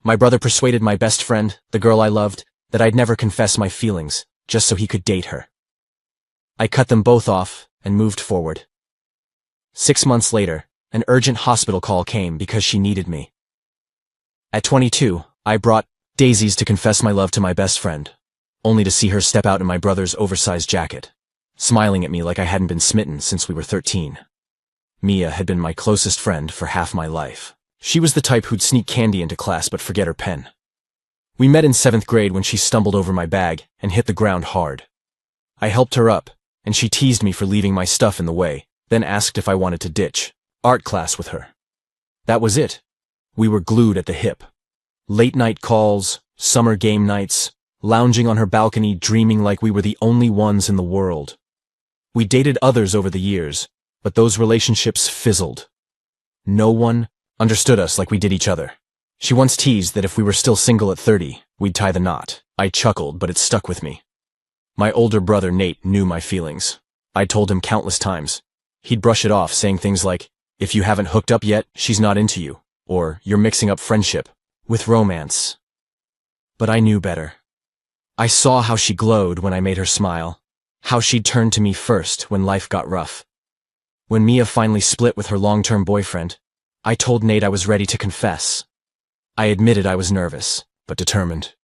My brother persuaded my best friend, the girl I loved, that I'd never confess my feelings, just so he could date her. I cut them both off and moved forward. 6 months later, an urgent hospital call came because she needed me. At 22, I brought daisies to confess my love to my best friend, only to see her step out in my brother's oversized jacket, smiling at me like I hadn't been smitten since we were 13. Mia had been my closest friend for half my life. She was the type who'd sneak candy into class but forget her pen. We met in 7th grade when she stumbled over my bag and hit the ground hard. I helped her up, and she teased me for leaving my stuff in the way, then asked if I wanted to ditch art class with her. That was it. We were glued at the hip. Late-night calls, summer game nights, lounging on her balcony dreaming like we were the only ones in the world. We dated others over the years, but those relationships fizzled. No one understood us like we did each other. She once teased that if we were still single at 30, we'd tie the knot. I chuckled, but it stuck with me. My older brother Nate knew my feelings. I told him countless times. He'd brush it off, saying things like, "If you haven't hooked up yet, she's not into you," or "You're mixing up friendship with romance." But I knew better. I saw how she glowed when I made her smile, how she'd turned to me first when life got rough. When Mia finally split with her long-term boyfriend, I told Nate I was ready to confess. I admitted I was nervous, but determined.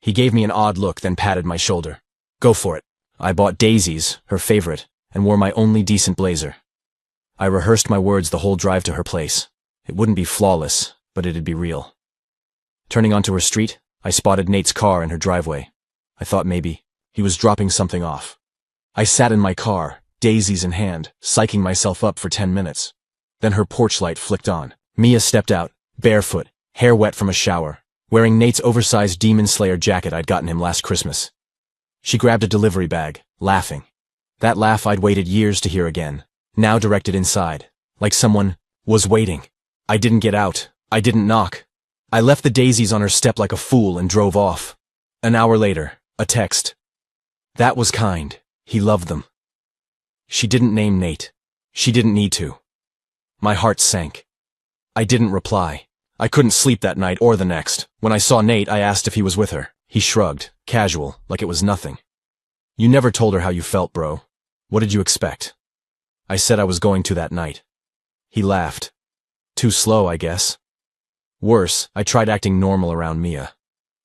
He gave me an odd look, then patted my shoulder. "Go for it." I bought daisies, her favorite, and wore my only decent blazer. I rehearsed my words the whole drive to her place. It wouldn't be flawless, but it'd be real. Turning onto her street, I spotted Nate's car in her driveway. I thought maybe he was dropping something off. I sat in my car, daisies in hand, psyching myself up for 10 minutes. Then her porch light flicked on. Mia stepped out, barefoot, hair wet from a shower, wearing Nate's oversized Demon Slayer jacket I'd gotten him last Christmas. She grabbed a delivery bag, laughing. That laugh I'd waited years to hear again, now directed inside, like someone was waiting. I didn't get out. I didn't knock. I left the daisies on her step like a fool and drove off. An hour later, a text. That was kind. He loved them. She didn't name Nate. She didn't need to. My heart sank. I didn't reply. I couldn't sleep that night or the next. When I saw Nate, I asked if he was with her. He shrugged, casual, like it was nothing. "You never told her how you felt, bro. What did you expect?" I said I was going to that night. He laughed. Too slow, I guess. Worse, I tried acting normal around Mia.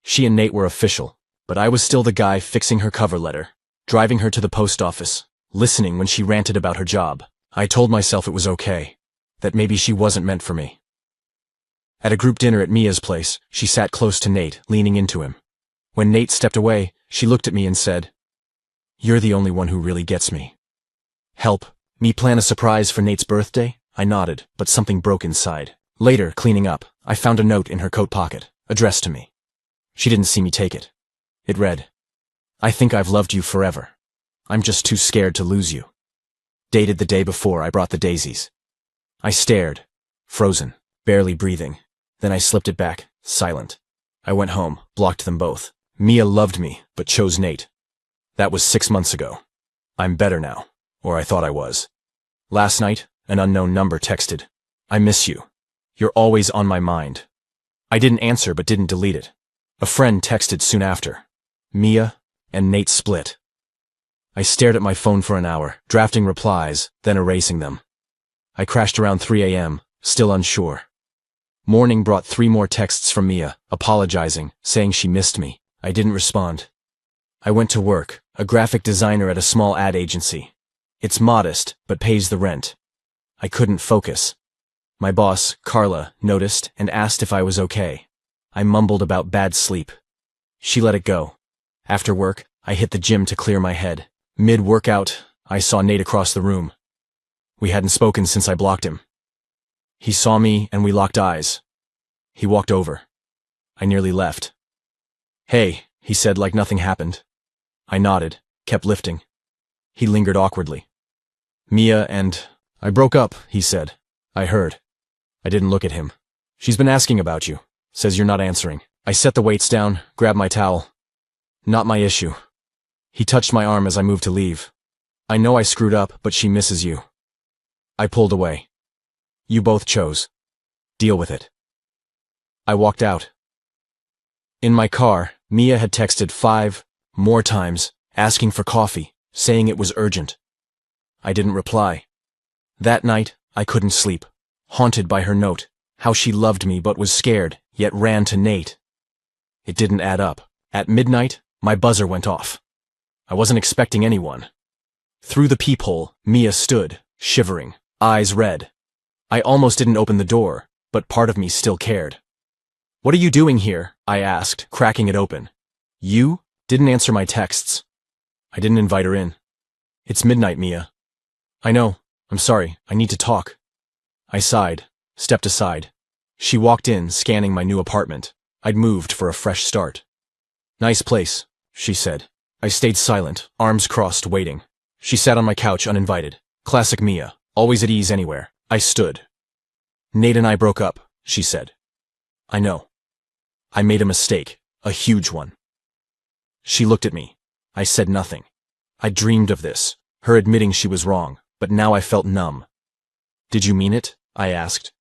She and Nate were official, but I was still the guy fixing her cover letter, driving her to the post office, listening when she ranted about her job. I told myself it was okay, that maybe she wasn't meant for me. At a group dinner at Mia's place, she sat close to Nate, leaning into him. When Nate stepped away, she looked at me and said, "You're the only one who really gets me." "Help me plan a surprise for Nate's birthday?" I nodded, but something broke inside. Later, cleaning up, I found a note in her coat pocket, addressed to me. She didn't see me take it. It read, "I think I've loved you forever. I'm just too scared to lose you." Dated the day before I brought the daisies. I stared, frozen, barely breathing. Then I slipped it back, silent. I went home, blocked them both. Mia loved me, but chose Nate. That was 6 months ago. I'm better now, or I thought I was. Last night, an unknown number texted, "I miss you. You're always on my mind." I didn't answer but didn't delete it. A friend texted soon after. Mia and Nate split. I stared at my phone for an hour, drafting replies, then erasing them. I crashed around 3 a.m., still unsure. Morning brought 3 more texts from Mia, apologizing, saying she missed me. I didn't respond. I went to work, a graphic designer at a small ad agency. It's modest, but pays the rent. I couldn't focus. My boss, Carla, noticed and asked if I was okay. I mumbled about bad sleep. She let it go. After work, I hit the gym to clear my head. Mid-workout, I saw Nate across the room. We hadn't spoken since I blocked him. He saw me and we locked eyes. He walked over. I nearly left. "Hey," he said like nothing happened. I nodded, kept lifting. He lingered awkwardly. "Mia and I broke up," he said. I heard. I didn't look at him. "She's been asking about you. Says you're not answering." I set the weights down, grabbed my towel. "Not my issue." He touched my arm as I moved to leave. "I know I screwed up, but she misses you." I pulled away. "You both chose. Deal with it." I walked out. In my car, Mia had texted 5 more times, asking for coffee, saying it was urgent. I didn't reply. That night, I couldn't sleep, haunted by her note, how she loved me but was scared, yet ran to Nate. It didn't add up. At midnight, my buzzer went off. I wasn't expecting anyone. Through the peephole, Mia stood, shivering, eyes red. I almost didn't open the door, but part of me still cared. "What are you doing here?" I asked, cracking it open. "You didn't answer my texts." I didn't invite her in. "It's midnight, Mia." "I know. I'm sorry. I need to talk." I sighed, stepped aside. She walked in, scanning my new apartment. I'd moved for a fresh start. "Nice place," she said. I stayed silent, arms crossed, waiting. She sat on my couch uninvited. Classic Mia, always at ease anywhere. I stood. "Nate and I broke up," she said. "I know. I made a mistake, a huge one." She looked at me. I said nothing. I dreamed of this, her admitting she was wrong, but now I felt numb. "Did you mean it?" I asked.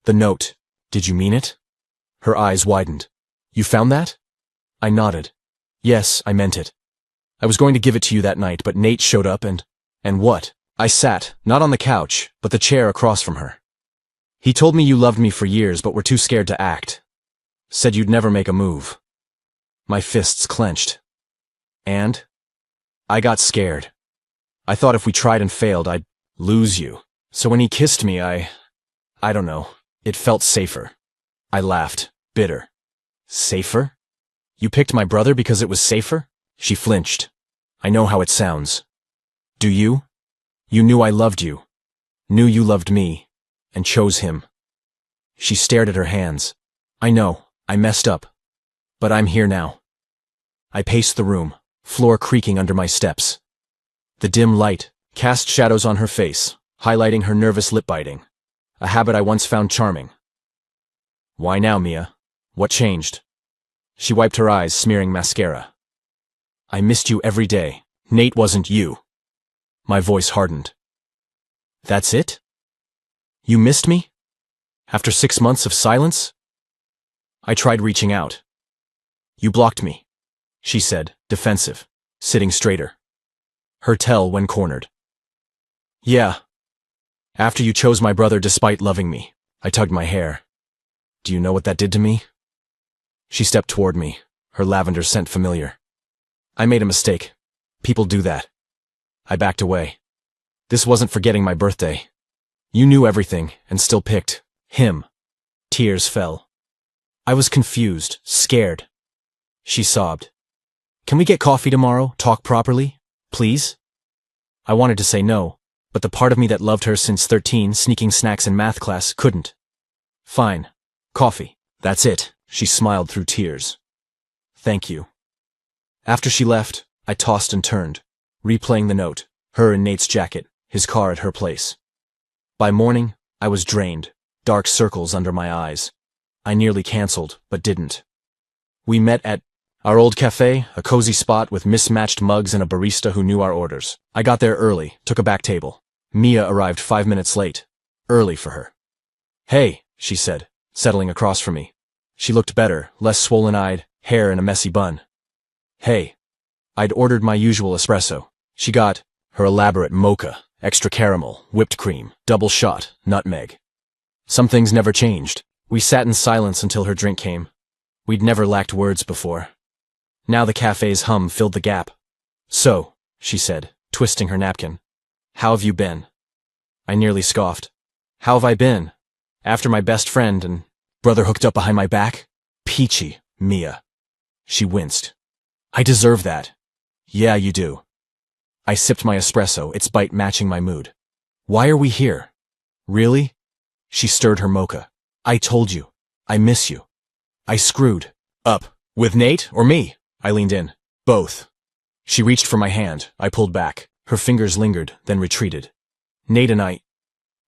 "The note. Did you mean it?" Her eyes widened. "You found that?" I nodded. "Yes, I meant it. I was going to give it to you that night, but Nate showed up and what?" I sat, not on the couch, but the chair across from her. "He told me you loved me for years but were too scared to act. Said you'd never make a move." My fists clenched. "And?" "I got scared. I thought if we tried and failed, I'd lose you. So when he kissed me, I don't know, it felt safer." I laughed, bitter. "Safer? You picked my brother because it was safer?" She flinched. "I know how it sounds. Do you? You knew I loved you, knew you loved me, and chose him." She stared at her hands. "I know, I messed up. But I'm here now." I paced the room, floor creaking under my steps. The dim light cast shadows on her face, highlighting her nervous lip biting, a habit I once found charming. "Why now, Mia? What changed?" She wiped her eyes, smearing mascara. "I missed you every day. Nate wasn't you." My voice hardened. "That's it? You missed me? After 6 months of silence?" I tried reaching out. "You blocked me," she said, defensive, sitting straighter. Her tell when cornered. "Yeah. After you chose my brother despite loving me." I tugged my hair. "Do you know what that did to me?" She stepped toward me, her lavender scent familiar. "I made a mistake. People do that." I backed away. "This wasn't forgetting my birthday. You knew everything and still picked him." Tears fell. I was confused, scared. She sobbed. "Can we get coffee tomorrow? Talk properly? Please?" I wanted to say no, but the part of me that loved her since 13, sneaking snacks in math class, couldn't. "Fine. Coffee. That's it." She smiled through tears. "Thank you." After she left, I tossed and turned, replaying the note, her in Nate's jacket, his car at her place. By morning, I was drained, dark circles under my eyes. I nearly canceled, but didn't. We met at our old cafe, a cozy spot with mismatched mugs and a barista who knew our orders. I got there early, took a back table. Mia arrived 5 minutes late. Early for her. "Hey," she said, settling across from me. She looked better, less swollen-eyed, hair in a messy bun. "Hey." I'd ordered my usual espresso. She got her elaborate mocha, extra caramel, whipped cream, double shot, nutmeg. Some things never changed. We sat in silence until her drink came. We'd never lacked words before. Now the cafe's hum filled the gap. "So," she said, twisting her napkin. "How have you been?" I nearly scoffed. "How have I been? After my best friend and brother hooked up behind my back? Peachy, Mia." She winced. "I deserve that." "Yeah, you do." I sipped my espresso, its bite matching my mood. "Why are we here?" "Really?" She stirred her mocha. "I told you. I miss you." I screwed up. "With Nate or me?" I leaned in. "Both." She reached for my hand. I pulled back. Her fingers lingered, then retreated. "Nate and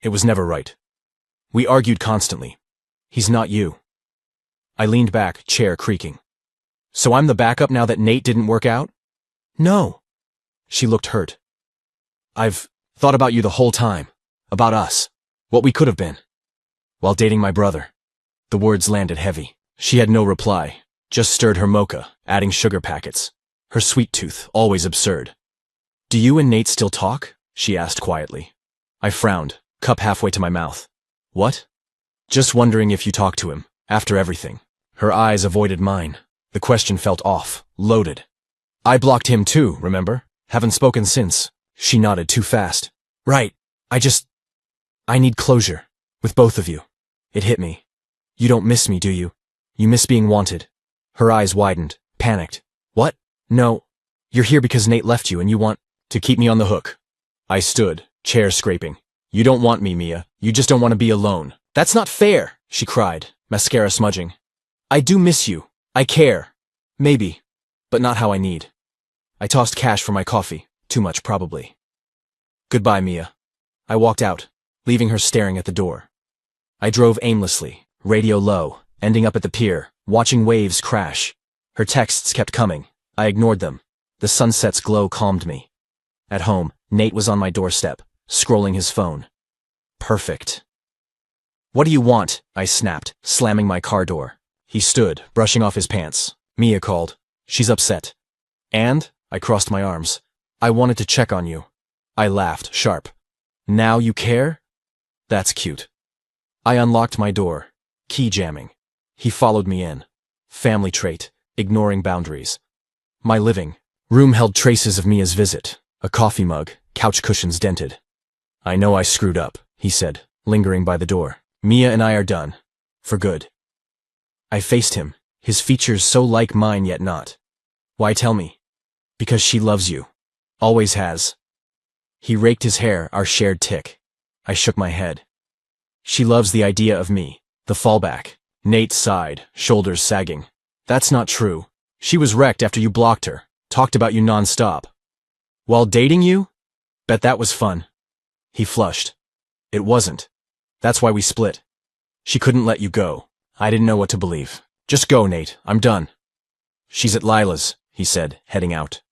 it was never right. We argued constantly. He's not you." I leaned back, chair creaking. "So I'm the backup now that Nate didn't work out?" "No." She looked hurt. "I've thought about you the whole time. About us. What we could have been. While dating my brother." The words landed heavy. She had no reply, Just stirred her mocha, adding sugar packets. Her sweet tooth, always absurd. Do you and Nate still talk? She asked quietly. I frowned, cup halfway to my mouth. What? Just wondering if you talk to him, after everything. Her eyes avoided mine. The question felt off, loaded. I blocked him too, remember? Haven't spoken since. She nodded too fast. Right. I need closure. With both of you. It hit me. You don't miss me, do you? You miss being wanted. Her eyes widened, panicked. What? No. You're here because Nate left you and you want to keep me on the hook. I stood, chair scraping. You don't want me, Mia. You just don't want to be alone. That's not fair, she cried, mascara smudging. I do miss you. I care. Maybe. But not how I need. I tossed cash for my coffee. Too much, probably. Goodbye, Mia. I walked out, leaving her staring at the door. I drove aimlessly, radio low, ending up at the pier, watching waves crash. Her texts kept coming. I ignored them. The sunset's glow calmed me. At home, Nate was on my doorstep, scrolling his phone. Perfect. What do you want? I snapped, slamming my car door. He stood, brushing off his pants. Mia called. She's upset. And? I crossed my arms. I wanted to check on you. I laughed, sharp. Now you care? That's cute. I unlocked my door, key jamming. He followed me in. Family trait, ignoring boundaries. My living room held traces of Mia's visit. A coffee mug, couch cushions dented. I know I screwed up, he said, lingering by the door. Mia and I are done. For good. I faced him, his features so like mine yet not. Why tell me? Because she loves you. Always has. He raked his hair, our shared tick. I shook my head. She loves the idea of me, the fallback. Nate sighed, shoulders sagging. That's not true. She was wrecked after you blocked her, talked about you nonstop. While dating you? Bet that was fun. He flushed. It wasn't. That's why we split. She couldn't let you go. I didn't know what to believe. Just go, Nate. I'm done. She's at Lila's, he said, heading out.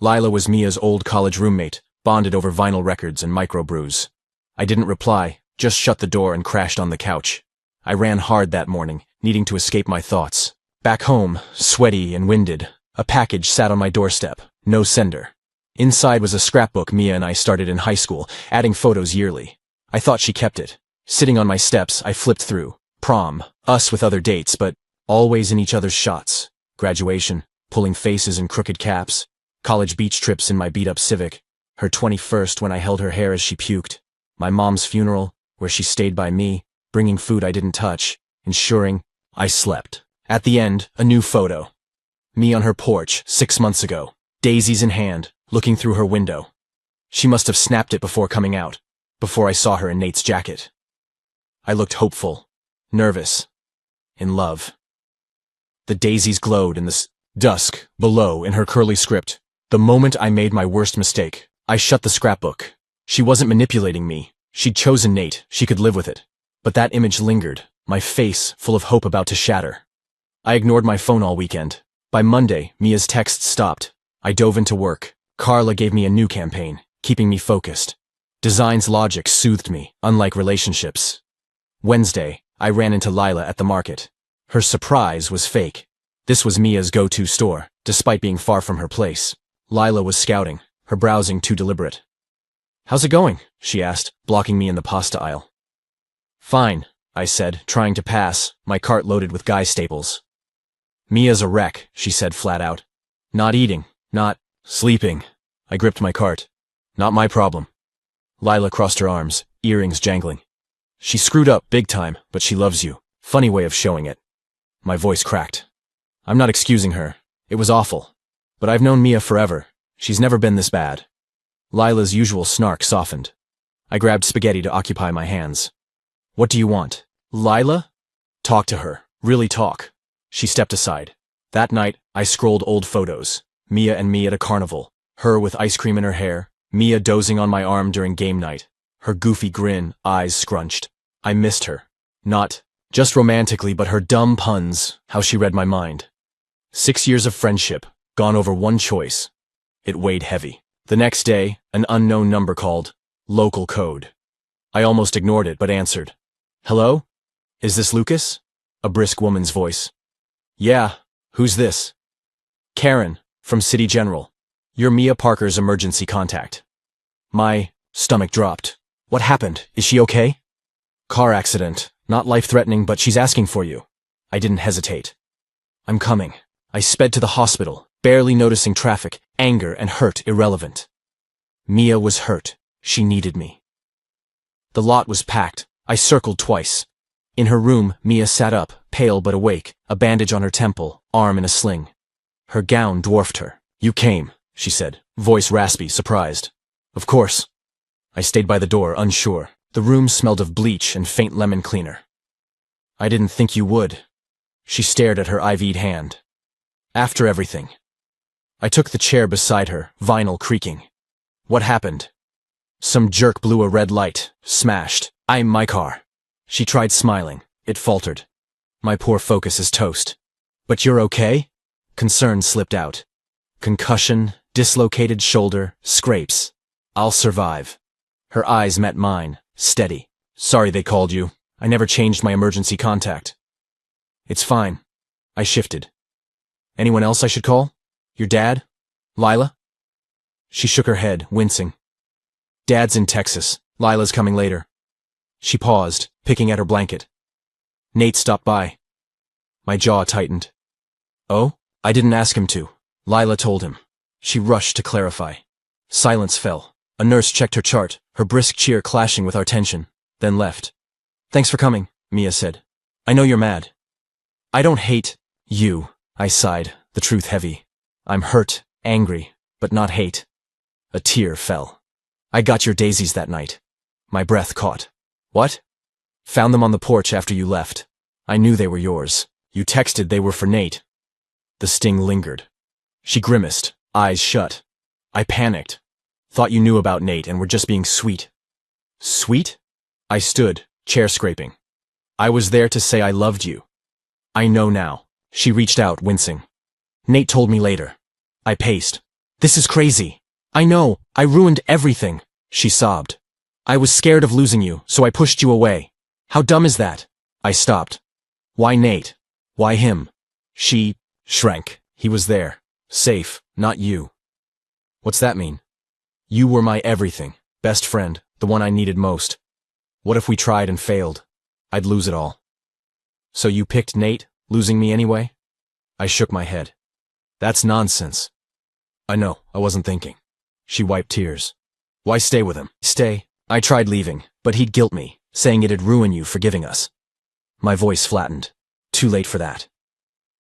Lila was Mia's old college roommate, bonded over vinyl records and microbrews. I didn't reply, just shut the door and crashed on the couch. I ran hard that morning, needing to escape my thoughts. Back home, sweaty and winded, a package sat on my doorstep, no sender. Inside was a scrapbook Mia and I started in high school, adding photos yearly. I thought she kept it. Sitting on my steps, I flipped through. Prom, us with other dates, but always in each other's shots. Graduation, pulling faces in crooked caps. College beach trips in my beat-up Civic. Her 21st when I held her hair as she puked. My mom's funeral, where she stayed by me, bringing food I didn't touch, ensuring I slept. At the end, a new photo. Me on her porch, 6 months ago, daisies in hand, looking through her window. She must have snapped it before coming out, before I saw her in Nate's jacket. I looked hopeful, nervous, in love. The daisies glowed in the dusk below in her curly script. The moment I made my worst mistake, I shut the scrapbook. She wasn't manipulating me. She'd chosen Nate. She could live with it. But that image lingered, my face full of hope about to shatter. I ignored my phone all weekend. By Monday, Mia's texts stopped. I dove into work. Carla gave me a new campaign, keeping me focused. Design's logic soothed me, unlike relationships. Wednesday, I ran into Lila at the market. Her surprise was fake. This was Mia's go-to store, despite being far from her place. Lila was scouting, her browsing too deliberate. How's it going? She asked, blocking me in the pasta aisle. Fine, I said, trying to pass, my cart loaded with guy staples. Mia's a wreck, she said flat out. Not eating, not sleeping. I gripped my cart. Not my problem. Lila crossed her arms, earrings jangling. She screwed up big time, but she loves you. Funny way of showing it. My voice cracked. I'm not excusing her. It was awful. But I've known Mia forever. She's never been this bad. Lila's usual snark softened. I grabbed spaghetti to occupy my hands. What do you want? Lila? Talk to her. Really talk. She stepped aside. That night, I scrolled old photos. Mia and me at a carnival. Her with ice cream in her hair. Mia dozing on my arm during game night. Her goofy grin, eyes scrunched. I missed her. Not just romantically, but her dumb puns, how she read my mind. 6 years of friendship, gone over one choice. It weighed heavy. The next day, an unknown number called. Local code. I almost ignored it, but answered. Hello? Is this Lucas? A brisk woman's voice. Yeah, Who's this? Karen, from City General. You're Mia Parker's emergency contact. My stomach dropped. What happened? Is she okay? Car accident. Not life-threatening, but she's asking for you. I didn't hesitate. I'm coming. I sped to the hospital, barely noticing traffic, anger and hurt irrelevant. Mia was hurt. She needed me. The lot was packed. I circled twice. In her room, Mia sat up, pale but awake, a bandage on her temple, arm in a sling. Her gown dwarfed her. You came, she said, voice raspy, surprised. Of course. I stayed by the door, unsure. The room smelled of bleach and faint lemon cleaner. I didn't think you would. She stared at her IV'd hand. After everything. I took the chair beside her, vinyl creaking. What happened? Some jerk blew a red light, smashed. I'm my car. She tried smiling. It faltered. My poor focus is toast. But you're okay? Concern slipped out. Concussion, dislocated shoulder, scrapes. I'll survive. Her eyes met mine, steady. Sorry they called you. I never changed my emergency contact. It's fine. I shifted. Anyone else I should call? Your dad? Lila? She shook her head, wincing. Dad's in Texas. Lila's coming later. She paused, picking at her blanket. Nate stopped by. My jaw tightened. Oh? I didn't ask him to. Lila told him. She rushed to clarify. Silence fell. A nurse checked her chart, her brisk cheer clashing with our tension, then left. Thanks for coming, Mia said. I know you're mad. I don't hate you, I sighed, the truth heavy. I'm hurt, angry, but not hate. A tear fell. I got your daisies that night. My breath caught. What? Found them on the porch after you left. I knew they were yours. You texted they were for Nate. The sting lingered. She grimaced, eyes shut. I panicked. Thought you knew about Nate and were just being sweet. Sweet? I stood, chair scraping. I was there to say I loved you. I know now. She reached out, wincing. Nate told me later. I paced. This is crazy. I know, I ruined everything, she sobbed. I was scared of losing you, so I pushed you away. How dumb is that? I stopped. Why Nate? Why him? She shrank. He was there. Safe, not you. What's that mean? You were my everything, best friend, the one I needed most. What if we tried and failed? I'd lose it all. So you picked Nate, losing me anyway? I shook my head. That's nonsense. I know, I wasn't thinking. She wiped tears. Why stay with him? Stay. I tried leaving, but he'd guilt me, saying it'd ruin you forgiving us. My voice flattened. Too late for that.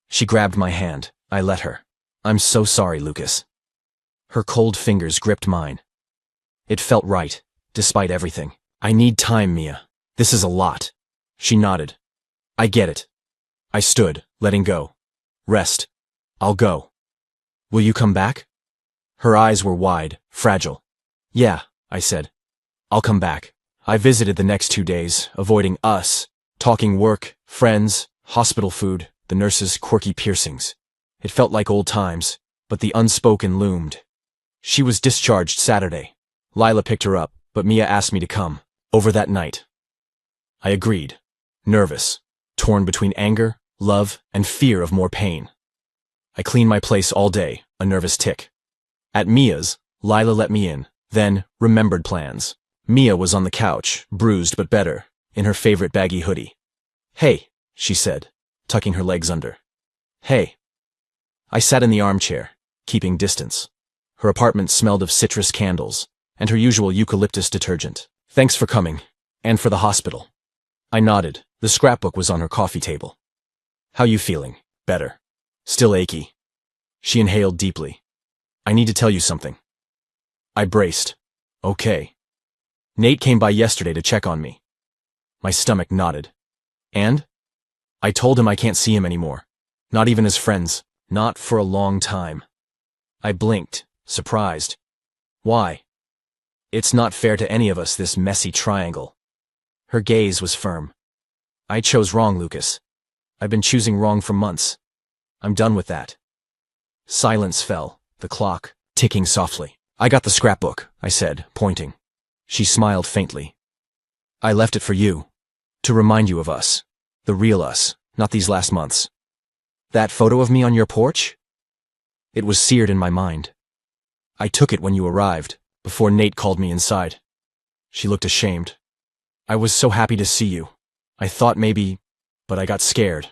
She grabbed my hand. I let her. I'm so sorry, Lucas. Her cold fingers gripped mine. It felt right, despite everything. I need time, Mia. This is a lot. She nodded. I get it. I stood, letting go. Rest. I'll go. Will you come back? Her eyes were wide, fragile. Yeah, I said. I'll come back. I visited the next 2 days, avoiding us, talking work, friends, hospital food, the nurse's quirky piercings. It felt like old times, but the unspoken loomed. She was discharged Saturday. Lila picked her up, but Mia asked me to come, over that night. I agreed, nervous, torn between anger, love, and fear of more pain. I cleaned my place all day, a nervous tick. At Mia's, Lila let me in, then remembered plans. Mia was on the couch, bruised but better, in her favorite baggy hoodie. Hey, she said, tucking her legs under. Hey. I sat in the armchair, keeping distance. Her apartment smelled of citrus candles, and her usual eucalyptus detergent. Thanks for coming, and for the hospital. I nodded. The scrapbook was on her coffee table. How you feeling? Better. Still achy. She inhaled deeply. I need to tell you something. I braced. Okay. Nate came by yesterday to check on me. My stomach nodded. And? I told him I can't see him anymore. Not even as friends. Not for a long time. I blinked, surprised. Why? It's not fair to any of us, this messy triangle. Her gaze was firm. I chose wrong, Lucas. I've been choosing wrong for months. I'm done with that. Silence fell, the clock ticking softly. I got the scrapbook, I said, pointing. She smiled faintly. I left it for you. To remind you of us. The real us, not these last months. That photo of me on your porch? It was seared in my mind. I took it when you arrived, before Nate called me inside. She looked ashamed. I was so happy to see you. I thought maybe, but I got scared.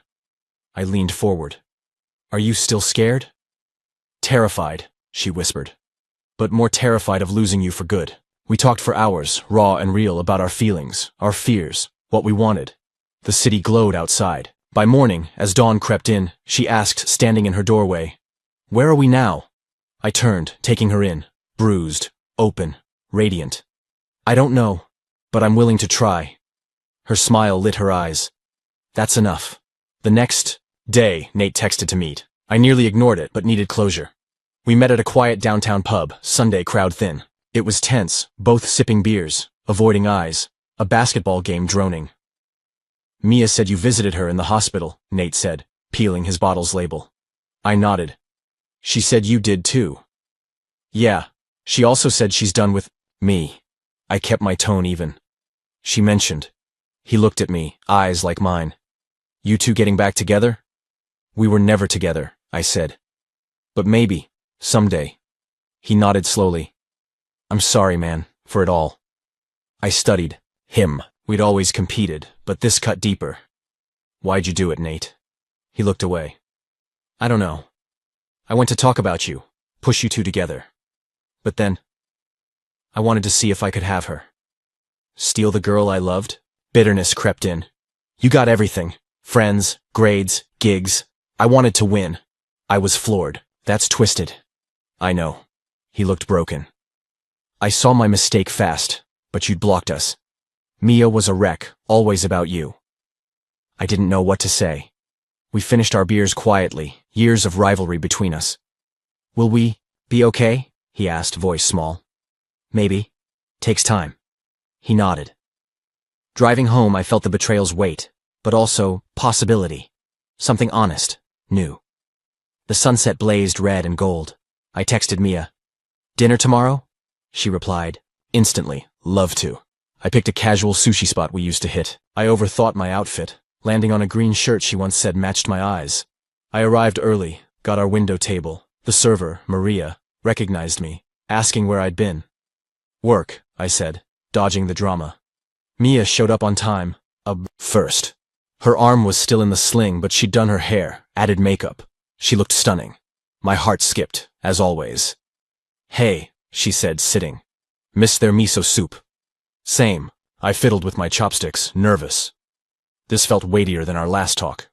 I leaned forward. Are you still scared? Terrified, she whispered. But more terrified of losing you for good. We talked for hours, raw and real, about our feelings, our fears, what we wanted. The city glowed outside. By morning, as dawn crept in, she asked, standing in her doorway, "Where are we now?" I turned, taking her in, bruised, open, radiant. I don't know, but I'm willing to try. Her smile lit her eyes. That's enough. The next day, Nate texted to meet. I nearly ignored it, but needed closure. We met at a quiet downtown pub, Sunday crowd thin. It was tense, both sipping beers, avoiding eyes, a basketball game droning. Mia said you visited her in the hospital, Nate said, peeling his bottle's label. I nodded. She said you did too. Yeah, she also said she's done with me. I kept my tone even. She mentioned. He looked at me, eyes like mine. You two getting back together? We were never together, I said. But maybe, someday. He nodded slowly. I'm sorry, man, for it all. I studied him. We'd always competed, but this cut deeper. Why'd you do it, Nate? He looked away. I don't know. I went to talk about you, push you two together. But then, I wanted to see if I could have her. Steal the girl I loved? Bitterness crept in. You got everything. Friends, grades, gigs. I wanted to win. I was floored. That's twisted. I know. He looked broken. I saw my mistake fast, but you'd blocked us. Mia was a wreck, always about you. I didn't know what to say. We finished our beers quietly, years of rivalry between us. Will we be okay? He asked, voice small. Maybe. Takes time. He nodded. Driving home, I felt the betrayal's weight, but also possibility. Something honest, new. The sunset blazed red and gold. I texted Mia. Dinner tomorrow? She replied, instantly, love to. I picked a casual sushi spot we used to hit. I overthought my outfit, landing on a green shirt she once said matched my eyes. I arrived early, got our window table. The server, Maria, recognized me, asking where I'd been. Work, I said, dodging the drama. Mia showed up on time, first. Her arm was still in the sling, but she'd done her hair, added makeup. She looked stunning. My heart skipped, as always. Hey, she said, sitting. Missed their miso soup. Same. I fiddled with my chopsticks, nervous. This felt weightier than our last talk.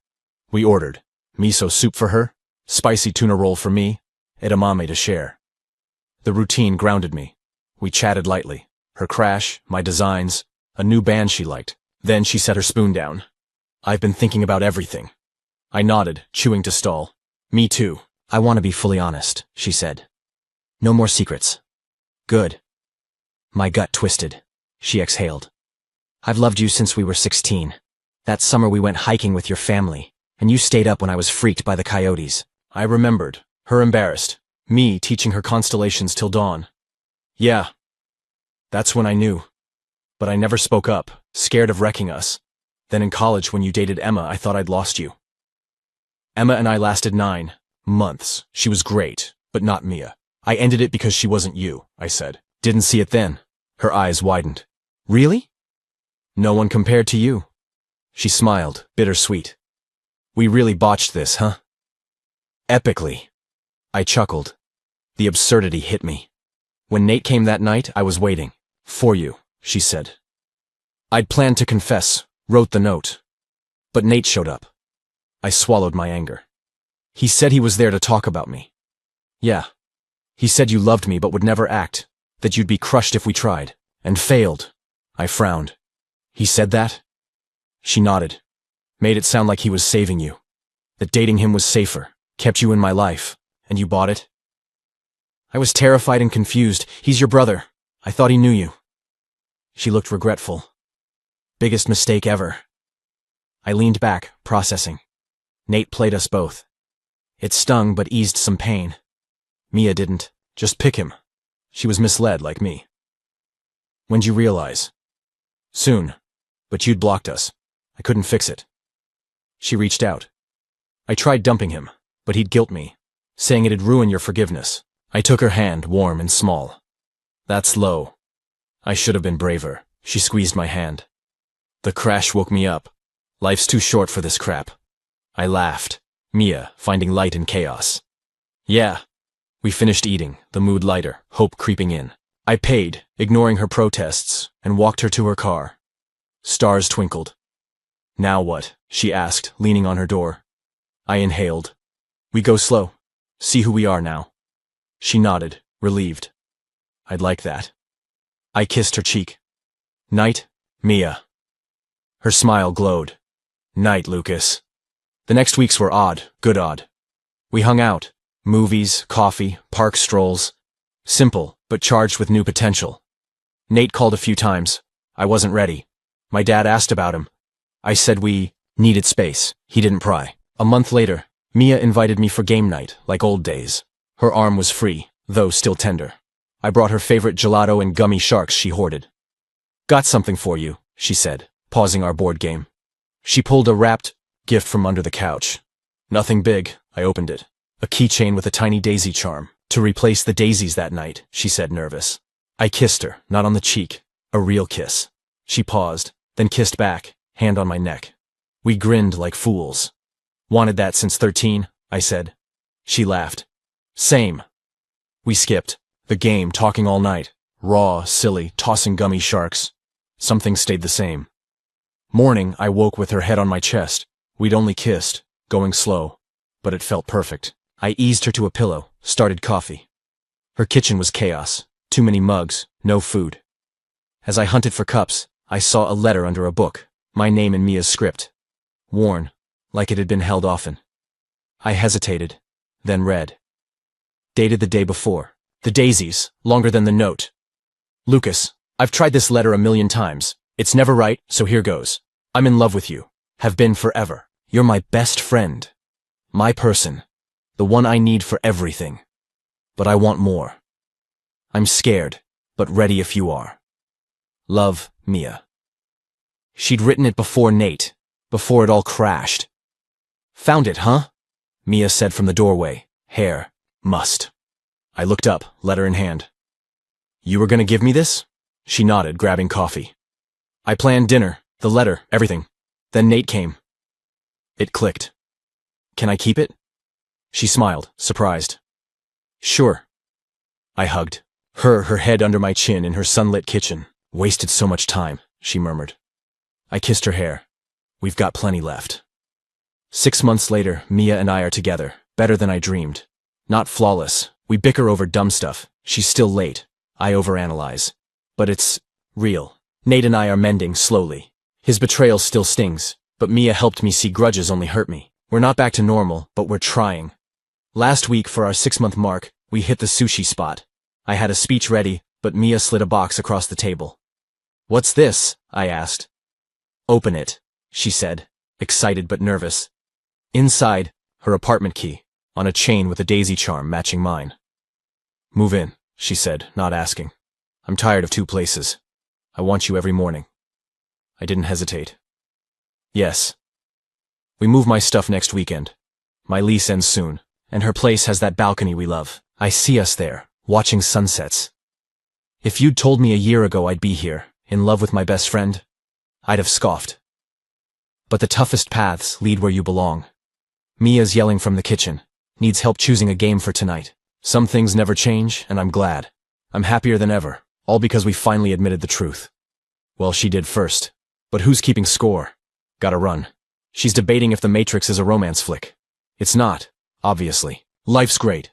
We ordered miso soup for her, spicy tuna roll for me, edamame to share. The routine grounded me. We chatted lightly. Her crash, my designs, a new band she liked. Then she set her spoon down. I've been thinking about everything. I nodded, chewing to stall. Me too. I want to be fully honest, she said. No more secrets. Good. My gut twisted. She exhaled. I've loved you since we were 16. That summer we went hiking with your family, and you stayed up when I was freaked by the coyotes. I remembered, her embarrassed, me teaching her constellations till dawn. Yeah. That's when I knew. But I never spoke up, scared of wrecking us. Then in college when you dated Emma, I thought I'd lost you. Emma and I lasted 9 months. She was great, but not Mia. I ended it because she wasn't you, I said. Didn't see it then. Her eyes widened. Really? No one compared to you. She smiled, bittersweet. We really botched this, huh? Epically. I chuckled. The absurdity hit me. When Nate came that night, I was waiting. For you, she said. I'd planned to confess, wrote the note. But Nate showed up. I swallowed my anger. He said he was there to talk about me. Yeah. He said you loved me but would never act, that you'd be crushed if we tried, and failed. I frowned. He said that? She nodded. Made it sound like he was saving you. That dating him was safer, kept you in my life, and you bought it? I was terrified and confused. He's your brother. I thought he knew you. She looked regretful. Biggest mistake ever. I leaned back, processing. Nate played us both. It stung but eased some pain. Mia didn't. Just pick him. She was misled like me. When'd you realize? Soon. But you'd blocked us. I couldn't fix it. She reached out. I tried dumping him, but he'd guilt me, saying it'd ruin your forgiveness. I took her hand, warm and small. That's low. I should have been braver. She squeezed my hand. The crash woke me up. Life's too short for this crap. I laughed, Mia finding light in chaos. Yeah. We finished eating, the mood lighter, hope creeping in. I paid, ignoring her protests, and walked her to her car. Stars twinkled. Now what? She asked, leaning on her door. I inhaled. We go slow. See who we are now. She nodded, relieved. I'd like that. I kissed her cheek. Night, Mia. Her smile glowed. Night, Lucas. The next weeks were odd, good odd. We hung out. Movies, coffee, park strolls. Simple, but charged with new potential. Nate called a few times. I wasn't ready. My dad asked about him. I said we needed space. He didn't pry. A month later, Mia invited me for game night, like old days. Her arm was free, though still tender. I brought her favorite gelato and gummy sharks she hoarded. Got something for you, she said, pausing our board game. She pulled a wrapped gift from under the couch. Nothing big, I opened it. A keychain with a tiny daisy charm. To replace the daisies that night, she said, nervous. I kissed her, not on the cheek. A real kiss. She paused, then kissed back, hand on my neck. We grinned like fools. Wanted that since 13, I said. She laughed. Same. We skipped. The game, talking all night. Raw, silly, tossing gummy sharks. Something stayed the same. Morning, I woke with her head on my chest. We'd only kissed, going slow. But it felt perfect. I eased her to a pillow, started coffee. Her kitchen was chaos. Too many mugs, no food. As I hunted for cups, I saw a letter under a book. My name in Mia's script. Worn, like it had been held often. I hesitated, then read. Dated the day before. The daisies, longer than the note. Lucas, I've tried this letter 1,000,000 times. It's never right, so here goes. I'm in love with you. Have been forever. You're my best friend. My person. The one I need for everything. But I want more. I'm scared, but ready if you are. Love, Mia. She'd written it before Nate, before it all crashed. Found it, huh? Mia said from the doorway. Hair. Must. I looked up, letter in hand. You were gonna give me this? She nodded, grabbing coffee. I planned dinner, the letter, everything. Then Nate came. It clicked. Can I keep it? She smiled, surprised. Sure. I hugged. Her head under my chin in her sunlit kitchen. Wasted so much time, she murmured. I kissed her hair. We've got plenty left. 6 months later, Mia and I are together, better than I dreamed. Not flawless. We bicker over dumb stuff. She's still late. I overanalyze. But it's real. Nate and I are mending slowly. His betrayal still stings, but Mia helped me see grudges only hurt me. We're not back to normal, but we're trying. Last week, for our 6-month mark, we hit the sushi spot. I had a speech ready, but Mia slid a box across the table. What's this? I asked. Open it, she said, excited but nervous. Inside, her apartment key, on a chain with a daisy charm matching mine. Move in, she said, not asking. I'm tired of 2 places. I want you every morning. I didn't hesitate. Yes. We move my stuff next weekend. My lease ends soon, and her place has that balcony we love. I see us there, watching sunsets. If you'd told me a year ago I'd be here, in love with my best friend, I'd have scoffed. But the toughest paths lead where you belong. Mia's yelling from the kitchen, needs help choosing a game for tonight. Some things never change, and I'm glad. I'm happier than ever, all because we finally admitted the truth. Well, she did first. But who's keeping score? Gotta run. She's debating if The Matrix is a romance flick. It's not, obviously. Life's great,